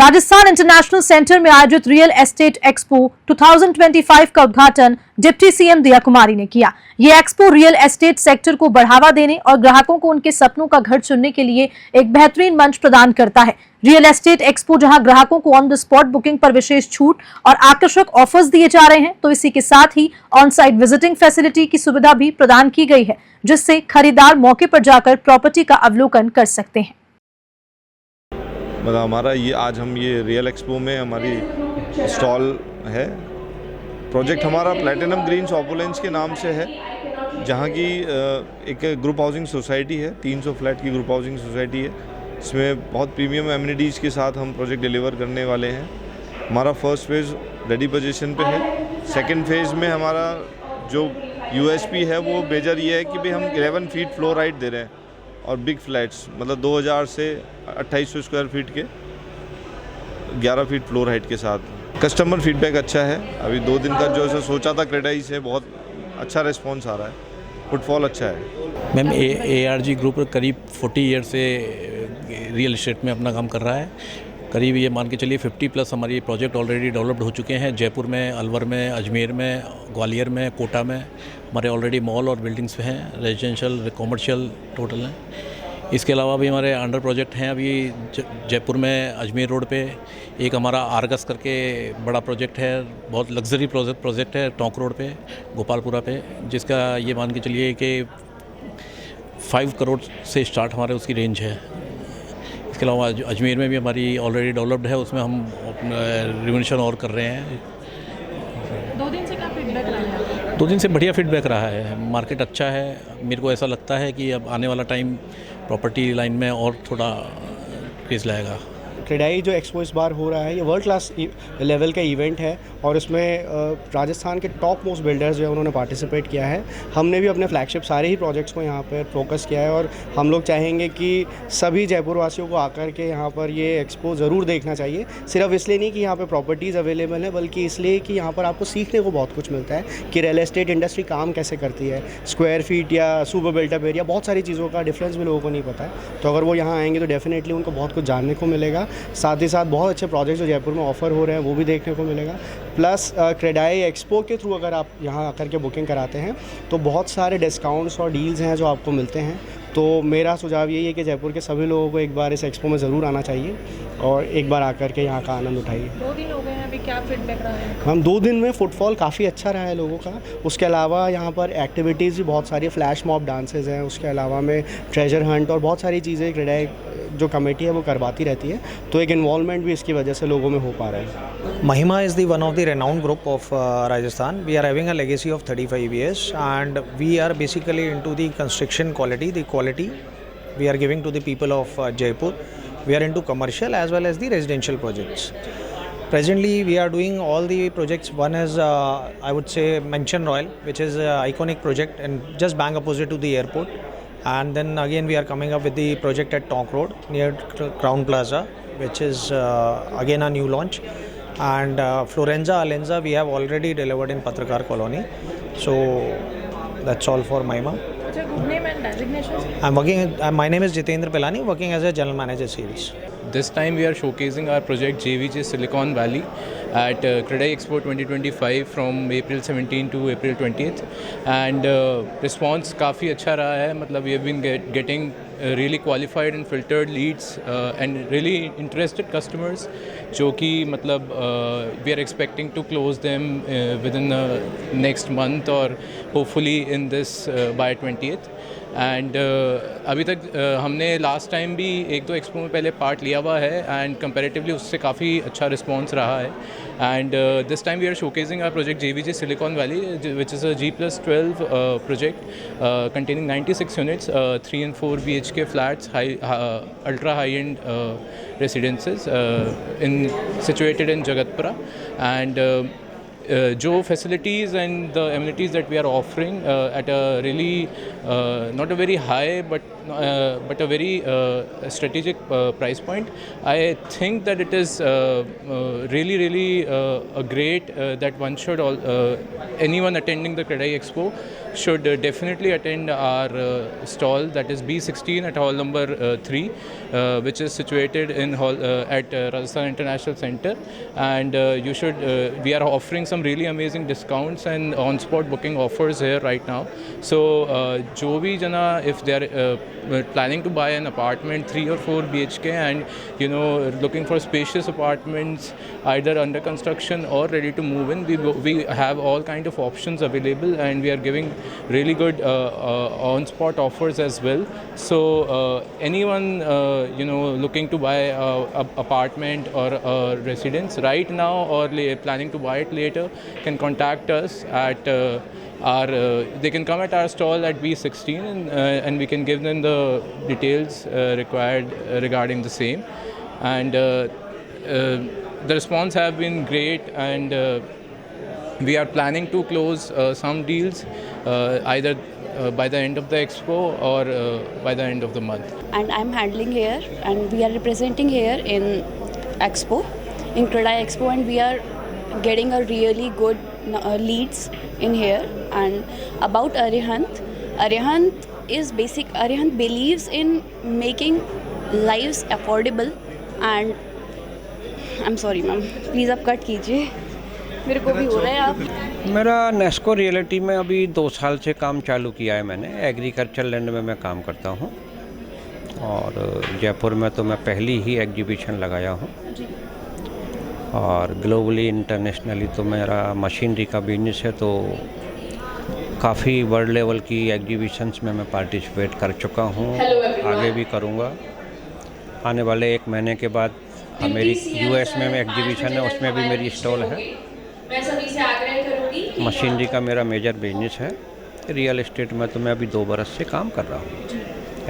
Rajasthan international centre में आयोजित real estate expo 2025 का उद्घाटन डिप्टी सीएम दिया कुमारी ने किया। ये एक्सपो रियल एस्टेट सेक्टर को बढ़ावा देने और ग्राहकों को उनके सपनों का घर चुनने के लिए एक बेहतरीन मंच प्रदान करता है। रियल एस्टेट एक्सपो जहां ग्राहकों को ऑन द स्पॉट बुकिंग पर विशेष छूट और आकर्षक ऑफर्स दिए जा रहे हैं, तो इसी के साथ ही ऑन साइट विजिटिंग फैसिलिटी की सुविधा भी प्रदान की गई है, जिससे खरीदार मौके पर जाकर प्रॉपर्टी का अवलोकन कर सकते हैं। मतलब हमारा ये आज हम ये रियल एक्सपो में हमारी स्टॉल है। प्रोजेक्ट हमारा प्लैटिनम ग्रीन्स ऑपुलेंस के नाम से है, जहाँ की एक ग्रुप हाउसिंग सोसाइटी है, 300 फ्लैट की ग्रुप हाउसिंग सोसाइटी है। इसमें बहुत प्रीमियम एमिनिटीज़ के साथ हम प्रोजेक्ट डिलीवर करने वाले हैं। हमारा फर्स्ट फेज़ रेडी पोजीशन पे है। सेकंड फेज़ में हमारा जो यूएसपी है वो मेजर ये है कि भाई हम 11 फीट फ्लोर हाइट दे रहे हैं और बिग फ्लैट्स मतलब 2000 से 2800 स्क्वायर फीट के 11 फीट फ्लोर हाइट के साथ। कस्टमर फीडबैक अच्छा है। अभी 2 दिन का जो ऐसा सोचा था क्रेडाई से बहुत अच्छा रिस्पॉन्स आ रहा है, फुटफॉल अच्छा है। मैम ARG ग्रुप करीब 40 ईयर से रियल एस्टेट में अपना काम कर रहा है। करीब ये मान के चलिए 50+ हमारी प्रोजेक्ट ऑलरेडी डेवलप्ड हो चुके हैं। जयपुर में, अलवर में, अजमेर में, ग्वालियर में, कोटा में हमारे ऑलरेडी मॉल और बिल्डिंग्स हैं, रेजिडेंशियल कॉमर्शियल टोटल हैं। इसके अलावा भी हमारे अंडर प्रोजेक्ट हैं अभी जयपुर में, अजमेर रोड पे एक हमारा आर्गस करके बड़ा प्रोजेक्ट है, बहुत लग्जरी प्रोजेक्ट है टोंक रोड पे, गोपालपुरा पे, जिसका ये मान के चलिए कि 5 करोड़ से स्टार्ट हमारे उसकी रेंज है। इसके अलावा अजमेर में भी हमारी ऑलरेडी डेवलप्ड है, उसमें हम रिनोवेशन और कर रहे हैं। 2 दिन से क्या फीडबैक रहा है? 2 दिन से बढ़िया फीडबैक रहा है, मार्केट अच्छा है। मेरे को ऐसा लगता है कि अब आने वाला टाइम प्रॉपर्टी लाइन में और थोड़ा क्रेज़ लाएगा। क्रेडाई जो एक्सपो इस बार हो रहा है, ये वर्ल्ड क्लास लेवल का इवेंट है और इसमें राजस्थान के टॉप मोस्ट बिल्डर्स जो है उन्होंने पार्टिसिपेट किया है। हमने भी अपने फ्लैगशिप सारे ही प्रोजेक्ट्स को यहाँ पर फोकस किया है और हम लोग चाहेंगे कि सभी जयपुर वासियों को आकर के यहाँ पर ये एक्सपो ज़रूर देखना चाहिए। सिर्फ इसलिए नहीं कि यहाँ पर प्रॉपर्टीज़ अवेलेबल है, बल्कि इसलिए कि यहाँ पर आपको सीखने को बहुत कुछ मिलता है कि रियल एस्टेट इंडस्ट्री काम कैसे करती है, स्क्वायर फीट या सुपर बिल्टअप एरिया, बहुत सारी चीज़ों का डिफरेंस भी लोगों को नहीं पता है। तो अगर वो यहाँ आएंगे तो डेफिनेटली उनको बहुत कुछ जानने को मिलेगा। साथ ही साथ बहुत अच्छे प्रोजेक्ट्स जो जयपुर में ऑफ़र हो रहे हैं वो भी देखने को मिलेगा। प्लस क्रेडाई एक्सपो के थ्रू अगर आप यहाँ आकर के बुकिंग कराते हैं तो बहुत सारे डिस्काउंट्स और डील्स हैं जो आपको मिलते हैं। तो मेरा सुझाव यही है कि जयपुर के सभी लोगों को एक बार इस एक्सपो में ज़रूर आना चाहिए और एक बार आकर के यहाँ का आनंद उठाइए। 2 दिन हो गए हैं, अभी क्या फीडबैक रहा है? हम 2 दिन में फुटफॉल काफ़ी अच्छा रहा है लोगों का। उसके अलावा यहाँ पर एक्टिविटीज़ भी बहुत सारी, फ्लैश मॉब डांसेस हैं, उसके अलावा में ट्रेजर हंट और बहुत सारी चीज़ें क्रेडाई जो कमेटी है वो करवाती रहती है। तो एक इन्वॉल्वमेंट भी इसकी वजह से लोगों में हो पा रहा है। Mahima is the one of the renowned group of Rajasthan. We are having a legacy of 35 years and we are basically into the construction quality. The quality we are giving to the people of Jaipur. We are into commercial as well as the residential projects. Presently we are doing all the projects. One is I would say Mansion Royal, which is an iconic project and just bang opposite to the airport. And then again we are coming up with the project at Tonk Road near Crown Plaza, which is again a new launch. And Florenza Alenza we have already delivered in Patrakar Colony. So that's all for Mahima. Good name and designation? I'm working. My name is Jitendra Pelani, working as a general manager sales. This time we are showcasing our project JVJ Silicon Valley at Credai Expo 2025 from April 17 to April 20th, and response काफ़ी अच्छा रहा है। मतलब we have been getting really qualified and filtered leads and really interested customers, जो कि मतलब we are expecting to close them within the next month or hopefully in this by 20th. And अभी तक हमने लास्ट टाइम भी 1-2 expo में पहले part लिया हुआ है एंड कंपैरेटिवली उससे काफ़ी अच्छा रिस्पांस रहा है। And this time we are showcasing our project JVJ Silicon Valley, which is a G+12 project containing 96 units, 3 and 4 BHK flats, ultra high-end residences situated in Jagatpura. And जो facilities and the amenities that we are offering at a really not a very high but a very strategic price point, I think that it is really a great that one should anyone attending the Credai Expo should definitely attend our stall, that is B16 at hall number 3, which is situated in at Rajasthan International Center, and you should we are offering some really amazing discounts and on-spot booking offers here right now. So jo bhi jana, if they are planning to buy an apartment 3 or 4 BHK and looking for spacious apartments either under construction or ready to move in, we have all kind of options available, and we are giving really good on-spot offers as well. So anyone looking to buy a apartment or a residence right now or planning to buy it later can contact us at they can come at our stall at B16 and we can give them the details required regarding the same. And the response have been great, and we are planning to close some deals either by the end of the expo or by the end of the month. And I'm handling here, and we are representing here in Expo, in Credai Expo, and we are getting a really good leads in here. And about Arihant believes in making lives affordable. And I'm sorry ma'am, please आप cut कीजिए, मेरे को भी हो रहा है आप। मेरा नेस्को रियलिटी में अभी 2 साल से काम चालू किया है मैंने। एग्रीकल्चर लैंड में मैं काम करता हूँ, और जयपुर में तो मैं पहली ही एग्जीबिशन लगाया हूँ, और ग्लोबली इंटरनेशनली तो मेरा मशीनरी का बिजनेस है, तो काफ़ी वर्ल्ड लेवल की एग्जीबिशंस में मैं पार्टिसिपेट कर चुका हूँ, आगे भी करूँगा। आने वाले 1 महीने के बाद मेरी US में एग्जीबिशन है, उसमें भी मेरी स्टॉल है। मशीनरी का मेरा मेजर बिजनेस है। रियल एस्टेट में तो मैं अभी 2 बरस से काम कर रहा हूँ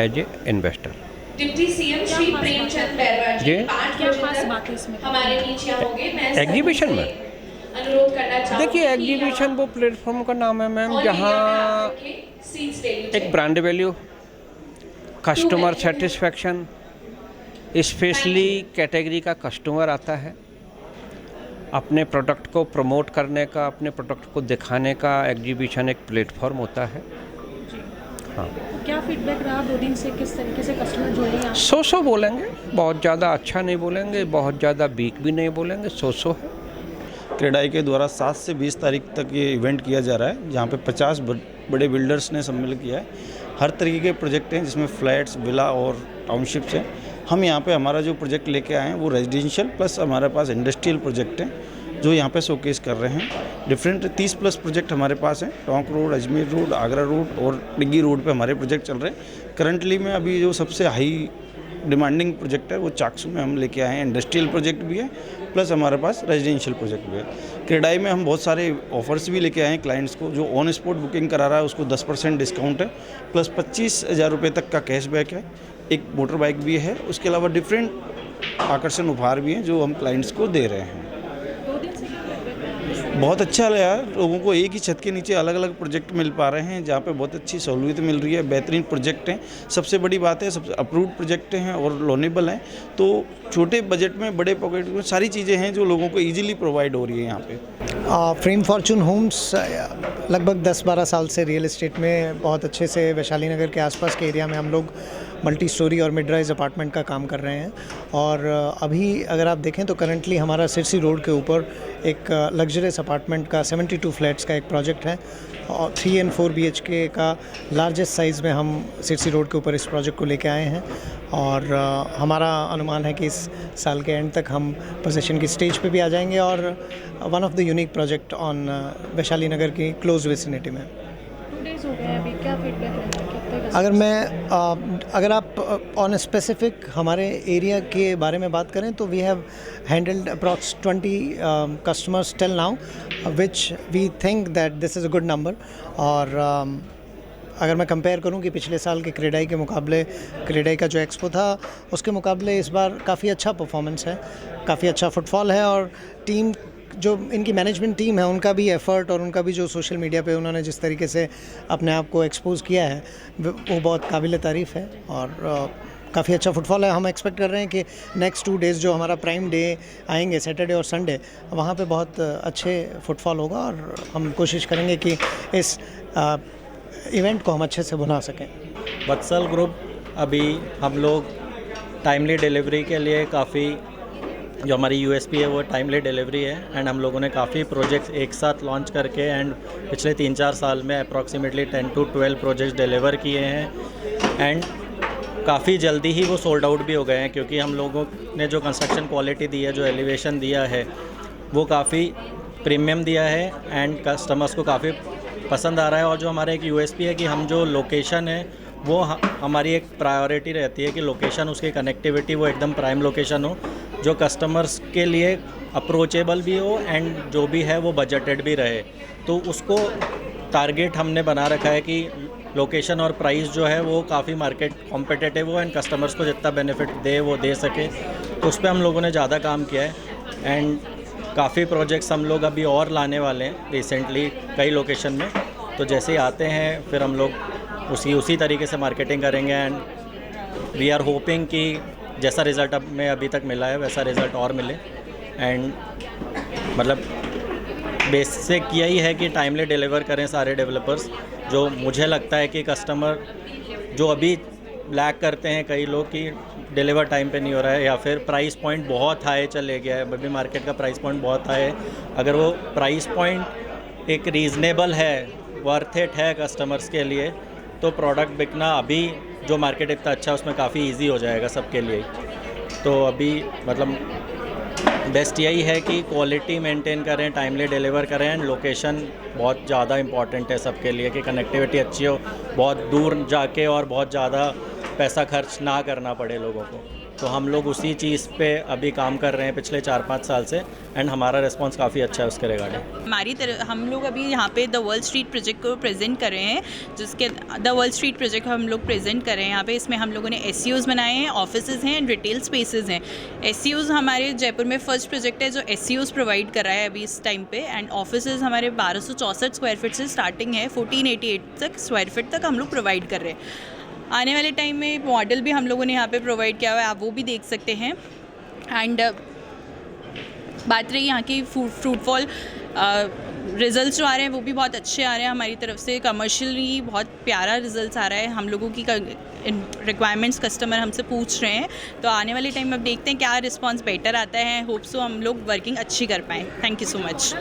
as a investor. Deputy CM Shri Premchand Bairwa ji 5 बजे तक हमारे बीच यहाँ होंगे। मैं एग्जीबिशन में अनुरोध करना चाहूँगी, देखिए, एग्जीबिशन वो प्लेटफॉर्म का नाम है मैम, जहाँ एक brand value, customer satisfaction, specially category का कस्टमर आता है, अपने प्रोडक्ट को प्रमोट करने का, अपने प्रोडक्ट को दिखाने का एग्जीबिशन एक प्लेटफॉर्म होता है। हाँ, क्या फीडबैक रहा 2 दिन से, किस तरीके से कस्टमर जुड़े हैं? सो बोलेंगे, बहुत ज़्यादा अच्छा नहीं बोलेंगे, बहुत ज़्यादा वीक भी नहीं बोलेंगे, सो है। क्रेडाई के द्वारा 7 से 20 तारीख तक ये इवेंट किया जा रहा है, जहाँ पे 50 बड़े बिल्डर्स ने सम्मिलित किया है। हर तरीके के प्रोजेक्ट हैं, जिसमें फ्लैट्स, विला और टाउनशिप्स हैं। हम यहाँ पे हमारा जो प्रोजेक्ट लेके आए हैं वो रेजिडेंशियल प्लस हमारे पास इंडस्ट्रियल प्रोजेक्ट हैं, जो यहाँ पे शोकेस कर रहे हैं। डिफरेंट 30+ प्रोजेक्ट हमारे पास हैं। Tonk road, Ajmer road, Agra road और डिग्गी रोड पे हमारे प्रोजेक्ट चल रहे हैं। करंटली में अभी जो सबसे हाई डिमांडिंग प्रोजेक्ट है वो चाकसू में हम लेके आए हैं। इंडस्ट्रियल प्रोजेक्ट भी है प्लस हमारे पास रेजिडेंशियल प्रोजेक्ट भी है। क्रेडाई में हम बहुत सारे ऑफर्स भी लेके आए हैं क्लाइंट्स को। जो ऑन स्पॉट बुकिंग करा रहा है उसको 10% डिस्काउंट है, प्लस 25,000 रुपये तक का कैशबैक है। एक मोटर बाइक भी है। उसके अलावा डिफरेंट आकर्षण उपहार भी हैं जो हम क्लाइंट्स को दे रहे हैं। बहुत अच्छा लगा, लोगों को एक ही छत के नीचे अलग अलग प्रोजेक्ट मिल पा रहे हैं, जहाँ पे बहुत अच्छी सहूलियत मिल रही है। बेहतरीन प्रोजेक्ट हैं। सबसे बड़ी बात है, सबसे अप्रूव्ड प्रोजेक्ट हैं और लोनेबल हैं। तो छोटे बजट में, बड़े पॉकेट में सारी चीज़ें हैं जो लोगों को ईजिली प्रोवाइड हो रही है यहाँ पे। फ्रेम फॉर्चून होम्स लगभग 10-12 साल से रियल एस्टेट में बहुत अच्छे से वैशाली नगर के आसपास के एरिया में हम लोग मल्टी स्टोरी और मिड राइज अपार्टमेंट का काम कर रहे हैं। और अभी अगर आप देखें तो करंटली हमारा सिरसी रोड के ऊपर एक लग्जरियस अपार्टमेंट का 72 फ्लैट्स का एक प्रोजेक्ट है, और 3 और 4 BHK का लार्जेस्ट साइज़ में हम सिरसी रोड के ऊपर इस प्रोजेक्ट को लेके आए हैं। और हमारा अनुमान है कि इस साल के एंड तक हम पोजीशन की स्टेज पे भी आ जाएंगे, और one of the unique project on Vaishali Nagar की क्लोज विसिनिटी में। 2 डेज हो गए अभी, क्या फीडबैक रहा? अगर आप ऑन स्पेसिफिक हमारे एरिया के बारे में बात करें तो we have handled approx 20 customers till now, which we think that this is a good number. और अगर मैं कंपेयर करूं कि पिछले साल के क्रेडाई के मुकाबले, क्रेडाई का जो एक्सपो था उसके मुकाबले इस बार काफ़ी अच्छा परफॉर्मेंस है, काफ़ी अच्छा फुटफॉल है, और टीम जो इनकी मैनेजमेंट टीम है उनका भी एफ़र्ट और उनका भी जो सोशल मीडिया पे उन्होंने जिस तरीके से अपने आप को एक्सपोज़ किया है वो बहुत काबिल तारीफ़ है और काफ़ी अच्छा फुटफॉल है। हम एक्सपेक्ट कर रहे हैं कि नेक्स्ट 2 डेज़ जो हमारा प्राइम डे आएंगे सैटरडे और संडे, वहाँ पे बहुत अच्छे फुटफॉल होगा और हम कोशिश करेंगे कि इस इवेंट को हम अच्छे से बना सकें। वत्सल ग्रुप अभी हम लोग टाइमली डिलीवरी के लिए काफ़ी, जो हमारी यूएसपी है वो टाइमली डिलीवरी है एंड हम लोगों ने काफ़ी प्रोजेक्ट्स एक साथ लॉन्च करके एंड पिछले 3-4 साल में अप्रॉक्सीमेटली 10 to 12 प्रोजेक्ट्स डिलीवर किए हैं एंड काफ़ी जल्दी ही वो सोल्ड आउट भी हो गए हैं, क्योंकि हम लोगों ने जो कंस्ट्रक्शन क्वालिटी दी है, जो एलिवेशन दिया है, वो काफ़ी प्रीमियम दिया है एंड कस्टमर्स को काफ़ी पसंद आ रहा है। और जो हमारा एक यूएसपी है कि हम जो लोकेशन है वो हमारी एक प्रायोरिटी रहती है कि लोकेशन, उसकी कनेक्टिविटी वो एकदम प्राइम लोकेशन हो, जो कस्टमर्स के लिए अप्रोचेबल भी हो एंड जो भी है वो बजटेड भी रहे। तो उसको टारगेट हमने बना रखा है कि लोकेशन और प्राइस जो है वो काफ़ी मार्केट कॉम्पिटिटिव हो एंड कस्टमर्स को जितना बेनिफिट दे वो दे सके। तो उस पर हम लोगों ने ज़्यादा काम किया है एंड काफ़ी प्रोजेक्ट्स हम लोग अभी और लाने वाले हैं रिसेंटली कई लोकेशन में। तो जैसे ही आते हैं फिर हम लोग उसी तरीके से मार्केटिंग करेंगे एंड वी आर होपिंग कि जैसा रिज़ल्ट अब में अभी तक मिला है वैसा रिज़ल्ट और मिले एंड मतलब बेसिक यही है कि टाइमली डिलीवर करें सारे डेवलपर्स। जो मुझे लगता है कि कस्टमर जो अभी लैग करते हैं कई लोग कि डिलीवर टाइम पे नहीं हो रहा है या फिर प्राइस पॉइंट बहुत हाई चले गया है, अभी मार्केट का प्राइस पॉइंट बहुत हाई है। अगर वो प्राइस पॉइंट एक रीज़नेबल है, वर्थ इट है कस्टमर्स के लिए, तो प्रोडक्ट बिकना अभी जो मार्केट इतना अच्छा है उसमें काफ़ी इजी हो जाएगा सबके लिए। तो अभी मतलब बेस्ट यही है कि क्वालिटी मेंटेन करें, टाइमली डिलीवर करें एंड लोकेशन बहुत ज़्यादा इंपॉर्टेंट है सबके लिए कि कनेक्टिविटी अच्छी हो, बहुत दूर जाके और बहुत ज़्यादा पैसा खर्च ना करना पड़े लोगों को। तो हम लोग उसी चीज़ पे अभी काम कर रहे हैं पिछले 4-5 साल से एंड हमारा रिस्पांस काफ़ी अच्छा है उसके रिगार्डिंग। हम लोग अभी यहाँ पे द वर्ल्ड स्ट्रीट प्रोजेक्ट को प्रेजेंट कर रहे हैं, जिसके द वर्ल्ड स्ट्रीट प्रोजेक्ट हम लोग प्रेजेंट कर रहे हैं यहाँ पे। इसमें हम लोगों ने SCOs बनाए हैं, ऑफिसेज़ हैं एंड रिटेल स्पेसेस हैं। SCOs हमारे जयपुर में फर्स्ट प्रोजेक्ट है जो SCOs प्रोवाइड कर रहा है अभी इस टाइम पे एंड ऑफिसेज़ हमारे 1264 स्क्वायर फीट से स्टार्टिंग है, 1488 तक स्क्वायर फीट तक हम लोग प्रोवाइड कर रहे हैं। आने वाले टाइम में मॉडल भी हम लोगों ने यहाँ पे प्रोवाइड किया हुआ है, आप वो भी देख सकते हैं। एंड बात रही यहाँ की फ्रूटफॉल रिज़ल्ट्स जो आ रहे हैं वो भी बहुत अच्छे आ रहे हैं हमारी तरफ से। कमर्शियली बहुत प्यारा रिज़ल्ट्स आ रहा है। हम लोगों की रिक्वायरमेंट्स कस्टमर हमसे पूछ रहे हैं, तो आने वाले टाइम में अब देखते हैं क्या रिस्पांस बेटर आता है। होप सो हम लोग वर्किंग अच्छी कर पाएँ। Thank you so much.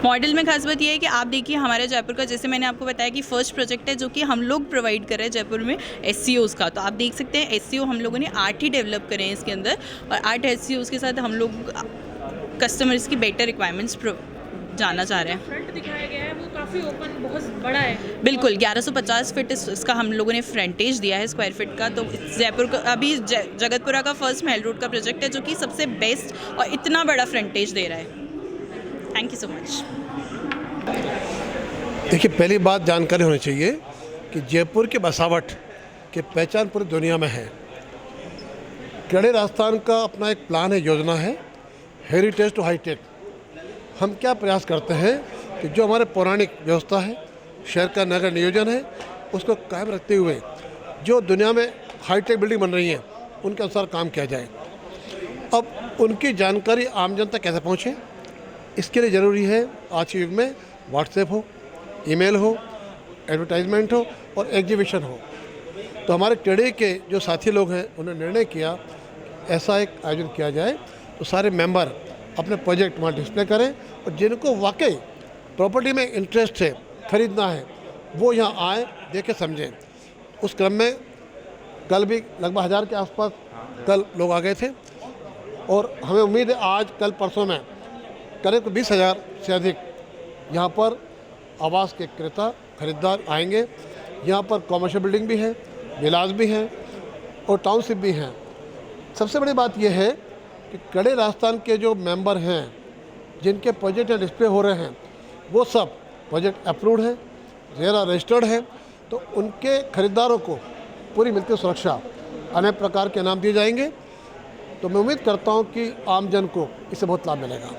Model में खास बात यह है कि आप देखिए हमारे जयपुर का, जैसे मैंने आपको बताया कि फ़र्स्ट प्रोजेक्ट है जो कि हम लोग प्रोवाइड कर रहे हैं जयपुर में SCOs का। तो आप देख सकते हैं SCO हम लोगों ने 8 ही डेवलप करे हैं इसके अंदर और 8 SCOs के साथ हम लोग कस्टमर्स की बेटर रिक्वायरमेंट्स जानना चाह रहे हैं। फ्रंट दिखाया गया है वो काफ़ी ओपन, बहुत बड़ा है। बिल्कुल 1150 फीट इसका हम लोगों ने फ्रंटेज दिया है स्क्वायर फीट का। तो जयपुर का अभी जगतपुरा का फर्स्ट महल रोड का प्रोजेक्ट है जो कि सबसे बेस्ट और इतना बड़ा फ्रंटेज दे रहा है। Thank you so much. देखिए, पहली बात जानकारी होनी चाहिए कि जयपुर के बसावट की पहचान पूरी दुनिया में है। कड़े राजस्थान का अपना एक प्लान है, योजना है, हेरिटेज टू हाईटेक। हम क्या प्रयास करते हैं कि जो हमारे पौराणिक व्यवस्था है, शहर का नगर नियोजन है, उसको कायम रखते हुए जो दुनिया में हाईटेक बिल्डिंग बन रही हैं उनके अनुसार काम किया जाए। अब उनकी जानकारी आम जनता कैसे पहुँचे, इसके लिए ज़रूरी है आज के युग में व्हाट्सएप हो, ईमेल हो, एडवर्टाइजमेंट हो और एग्जीबिशन हो। तो हमारे टेढ़े के जो साथी लोग हैं उन्होंने निर्णय किया ऐसा एक आयोजन किया जाए, तो सारे मेंबर अपने प्रोजेक्ट वहाँ डिस्प्ले करें और जिनको वाकई प्रॉपर्टी में इंटरेस्ट है, ख़रीदना है, वो यहाँ आए, देखें, समझें। उस क्रम में कल भी लगभग 1000 के आसपास कल लोग आ गए थे और हमें उम्मीद है आज कल परसों में करीब 20,000 से अधिक यहाँ पर आवास के क्रेता खरीदार आएंगे। यहाँ पर कॉमर्शियल बिल्डिंग भी है, विलास भी हैं और टाउनशिप भी हैं। सबसे बड़ी बात यह है कि कड़े राजस्थान के जो मेंबर हैं जिनके प्रोजेक्ट डिस्प्ले हो रहे हैं वो सब प्रोजेक्ट अप्रूव्ड है, रेरा रजिस्टर्ड है। तो उनके खरीदारों को पूरी मिलती सुरक्षा, अनेक प्रकार के इनाम दिए जाएंगे। तो मैं उम्मीद करता हूँ कि आमजन को इससे बहुत लाभ मिलेगा।